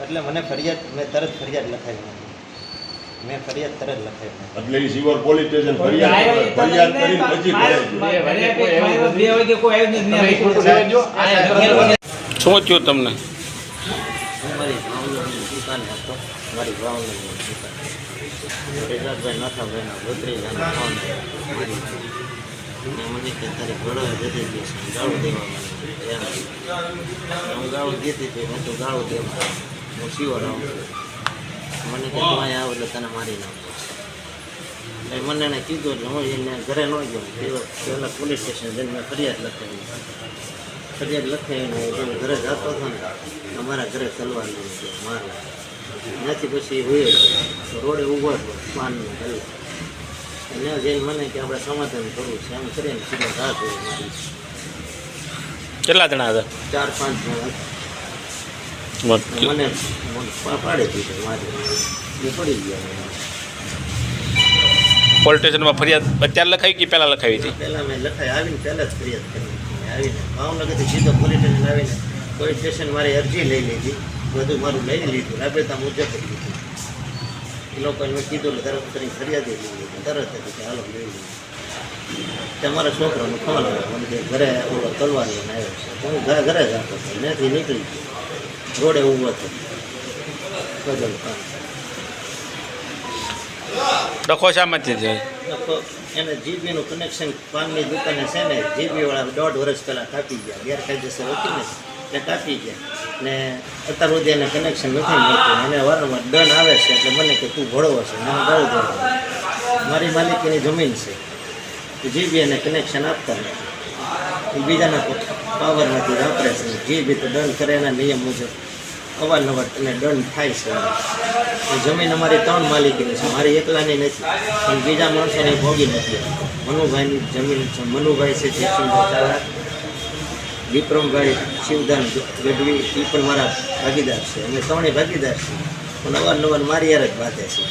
એટલે મને ફરિયાદ મેં તરત ફરિયાદ લખાવી મેં ફરિયાદ તરત લખાવી એટલે સીવર પોલીસ સ્ટેશન ફરિયાદ કરી પછી શું થયું તમને? મારી ભાવની દુકાને હતો મારી ભાવની દુકાન રેજાભાઈ નાથાભાઈના ભત્રીજાના ફોન મને કે તારી ઘોડો જતી ગઈ છે ગાળું દેવા હું ગાળું દેતી હતી હું તો ગાળું દેવા હું શિવર આવું મને કે તું અહીંયા આવ એટલે તને મારી નાખું મને એને કીધું એટલે હું એને ઘરે ન ગયો પહેલાં પોલીસ સ્ટેશન જઈને મેં ફરિયાદ લખાવી ઘરે જતો હતો ને અમારા ઘરે તલવાર લઈ મારે ત્યાંથી પછી હોય રોડે ઊભો હતો પાનનો પહેલાં ત્યાં જઈને મને કે આપણે સમાધાન કરવું છે એમ કરીને સીધા રાહ જોઈ મારી. કેટલા જણા હતા? 4-5 જણા મને પાડી દીધું મારી પડી ગયા. પોલીસ સ્ટેશનમાં ફરિયાદ અત્યારે લખાવી કે પહેલાં લખાવી હતી? પહેલાં મેં લખાવી આવીને પહેલાં જ ફરિયાદ કરી આવીને ભાવનગરથી સીધો પોલીસ સ્ટેશન આવીને પોલીસ સ્ટેશન મારી અરજી લઈ લીધી બધું મારું લઈ લીધું રાબેતા મુજબ કરી લીધું. એ લોકોને મેં કીધું તરત કરી ફરિયાદ લઈ લીધી તરત હતી કે હાલો લઈ લીધું. તમારા છોકરાનો ફોન આવ્યો મને કે ઘરે ઓલો તલવાર લઈને આવ્યો છે હું ઘરે જતો હતો ત્યાંથી નીકળી ગયો રોડે ઊભો હતો બદલ કામ ડખો શામાંથી છે? એને જીબીનું કનેક્શન પાનની દુકાને છે ને જીબીવાળા 1.5 વર્ષ પહેલાં કાપી ગયા ગેરકાયદેસર હતી ને એટલે કાપી ગયા ને અત્યાર સુધી એને કનેક્શન નથી મળતું અને વારંવાર દંડ આવે છે એટલે મને કે તું ભળવો છે મને ગાળું દેવા મારી માલિકીની જમીન છે જીબી એને કનેક્શન આપતા નથી એ બીજાના પાવરમાંથી વાપરે છે જીબી તો દંડ કરે એના નિયમ મુજબ અવારનવાર એને દંડ થાય છે. જમીન અમારી 3 માલિકીની છે મારી એકલાની નથી પણ બીજા માણસોની ભોગી નથી. મનુભાઈની જમીન છે મનુભાઈ છે જયસિંહભાઈ ચાવડા વિક્રમભાઈ શિવદાન ગઢવી એ પણ મારા ભાગીદાર છે અમે 3 ભાગીદાર છીએ પણ અવારનવાર મારી યાર જ બાંધે છે.